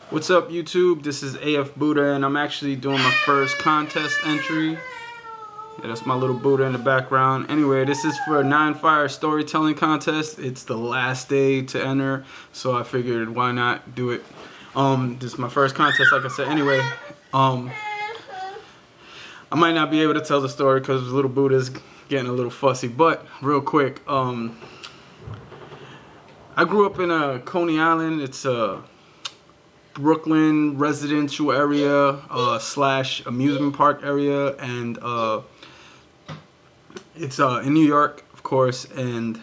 What's up, YouTube? This is AF Buddha, and I'm actually doing my first contest entry. Yeah, that's my little Buddha in the background. Anyway, this is for a 9 Fire storytelling contest. It's the last day to enter, so I figured why not do it. This is my first contest, like I said. Anyway, I might not be able to tell the story because little Buddha's getting a little fussy, but real quick, I grew up in Coney Island. It's a Brooklyn residential area slash amusement park area, and it's in New York, of course. And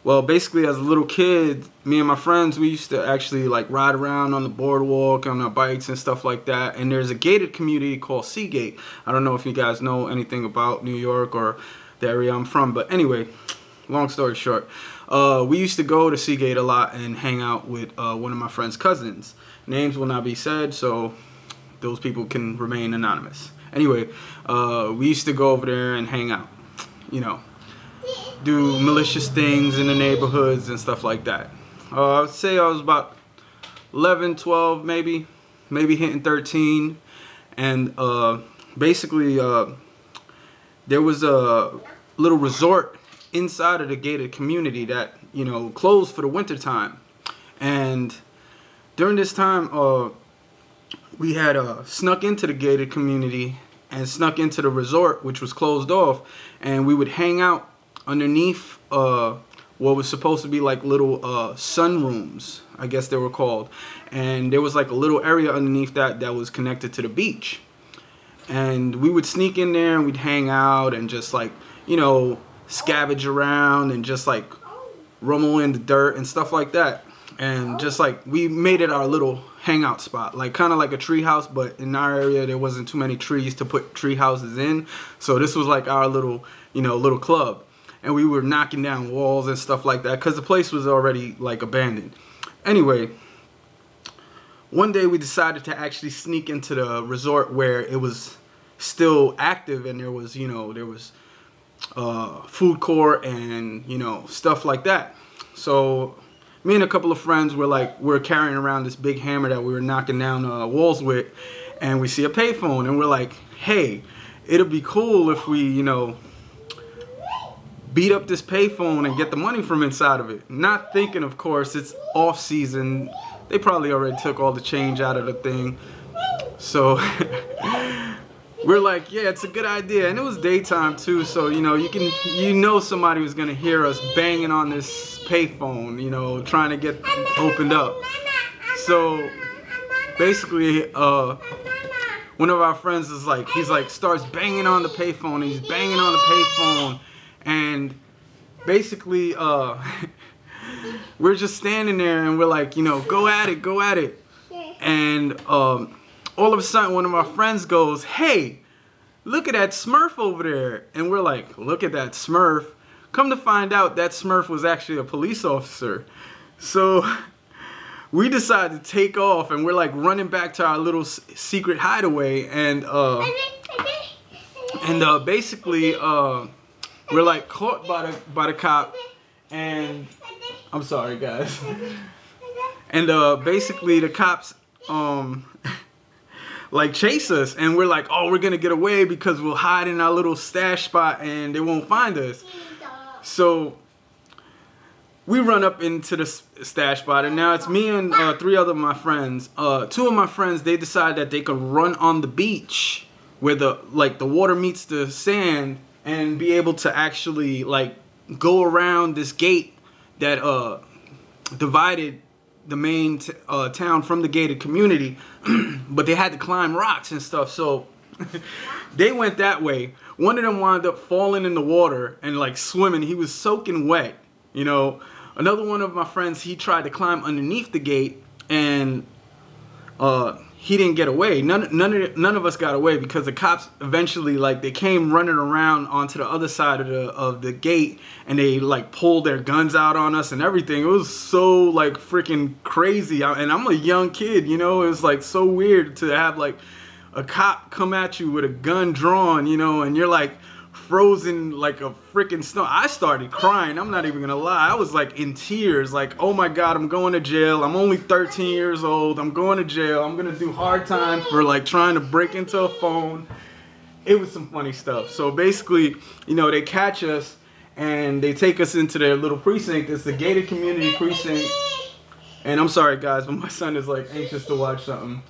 well, basically, as a little kid, me and my friends, we used to actually like ride around on the boardwalk on our bikes and stuff like that. And there's a gated community called Seagate. I don't know if you guys know anything about New York or the area I'm from, but anyway, long story short, we used to go to Seagate a lot and hang out with one of my friend's cousins. Names will not be said, so those people can remain anonymous. Anyway, we used to go over there and hang out, you know, do malicious things in the neighborhoods and stuff like that. I would say I was about 11, 12, maybe hitting 13. And basically, there was a little resort inside of the gated community that, you know, closed for the winter time. And during this time, we had snuck into the gated community and snuck into the resort, which was closed off, and we would hang out underneath what was supposed to be like little sunrooms, I guess they were called. And there was like a little area underneath that was connected to the beach. And we would sneak in there and we'd hang out and just like, you know, scavenge around and just like rumble in the dirt and stuff like that. And just like we made it our little hangout spot, like kind of like a tree house, but in our area there wasn't too many trees to put tree houses in, so this was like our little, you know, little club. And we were knocking down walls and stuff like that because the place was already like abandoned. Anyway, one day we decided to actually sneak into the resort where it was still active, and there was, you know, there was food court and, you know, stuff like that. So me and a couple of friends we're carrying around this big hammer that we were knocking down walls with, and we see a payphone, and we're like, hey, it'll be cool if we, you know, beat up this payphone and get the money from inside of it. Not thinking, of course, it's off season. They probably already took all the change out of the thing. So we're like, yeah, it's a good idea. And it was daytime too, so you know somebody was gonna hear us banging on this payphone, you know, trying to get opened up. So basically, one of our friends is like, starts banging on the payphone, and he's banging on the payphone, and basically we're just standing there and we're like, you know, go at it, go at it. And all of a sudden one of our friends goes, hey, look at that Smurf over there. And we're like, look at that Smurf. Come to find out, that Smurf was actually a police officer. So we decided to take off, and we're like running back to our little secret hideaway, and basically we're like caught by the cop, and I'm sorry guys. And basically the cops like chase us, and we're like, oh, we're gonna get away because we'll hide in our little stash spot and they won't find us. So we run up into the stash spot, and now it's me and 3 other of my friends. 2 of my friends, they decide that they could run on the beach where the water meets the sand, and be able to actually like go around this gate that divided the main town from the gated community. But they had to climb rocks and stuff, so they went that way. One of them wound up falling in the water and like swimming. He was soaking wet, you know. Another one of my friends, he tried to climb underneath the gate, and he didn't get away. None of us got away because the cops eventually, like, they came running around onto the other side of the gate, and they like pulled their guns out on us and everything. It was so like freaking crazy, and I'm a young kid, you know. It was like so weird to have like a cop come at you with a gun drawn, you know, and you're like frozen like a freaking snow. I started crying. I'm not even gonna lie. I was like in tears, like, oh my God, I'm going to jail. I'm only 13 years old. I'm going to jail. I'm gonna do hard time for like trying to break into a phone. It was some funny stuff. So basically, you know, they catch us and they take us into their little precinct. It's the gated community precinct. And I'm sorry guys, but my son is like anxious to watch something.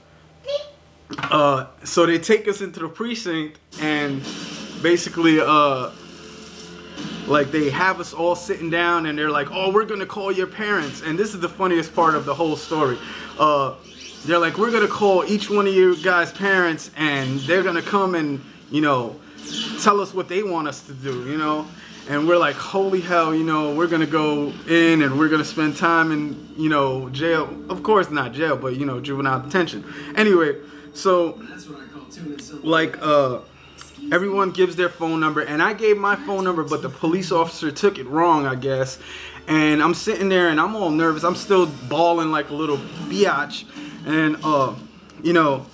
So they take us into the precinct and basically like they have us all sitting down and they're like, oh, we're gonna call your parents. And this is the funniest part of the whole story. They're like, we're gonna call each one of you guys' parents and they're gonna come and, you know, tell us what they want us to do, you know. And we're like, holy hell, you know, we're gonna go in and we're gonna spend time in, you know, jail. Of course not jail, but, you know, juvenile detention. Anyway, so like everyone gives their phone number, and I gave my phone number, but the police officer took it wrong, I guess. And I'm sitting there and I'm all nervous. I'm still bawling like a little biatch. And you know,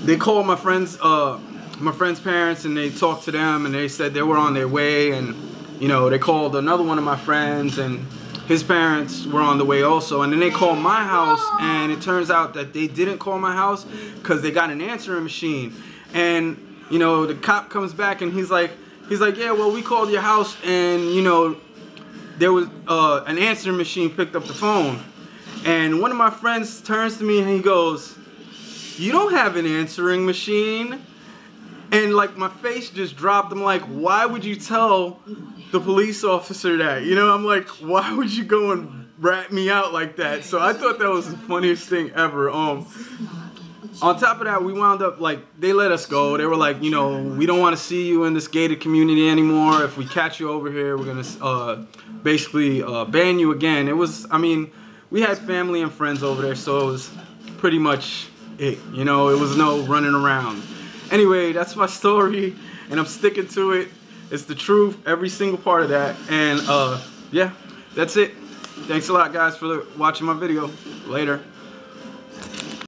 they called my friend's parents and they talked to them and they said they were on their way. And you know, they called another one of my friends and his parents were on the way also. And then they called my house, and it turns out that they didn't call my house because they got an answering machine. And you know, the cop comes back and he's like, yeah, well, we called your house and you know, there was an answering machine picked up the phone. And one of my friends turns to me and he goes, you don't have an answering machine. And like my face just dropped. I'm like, why would you tell the police officer that? You know, I'm like, why would you go and rat me out like that? So I thought that was the funniest thing ever. On top of that, we wound up, like, they let us go. They were like, you know, we don't want to see you in this gated community anymore. If we catch you over here, we're going to basically ban you again. It was, I mean, we had family and friends over there, so it was pretty much it. You know, it was no running around. Anyway, that's my story, and I'm sticking to it. It's the truth, every single part of that. And yeah, that's it. Thanks a lot, guys, for watching my video. Later.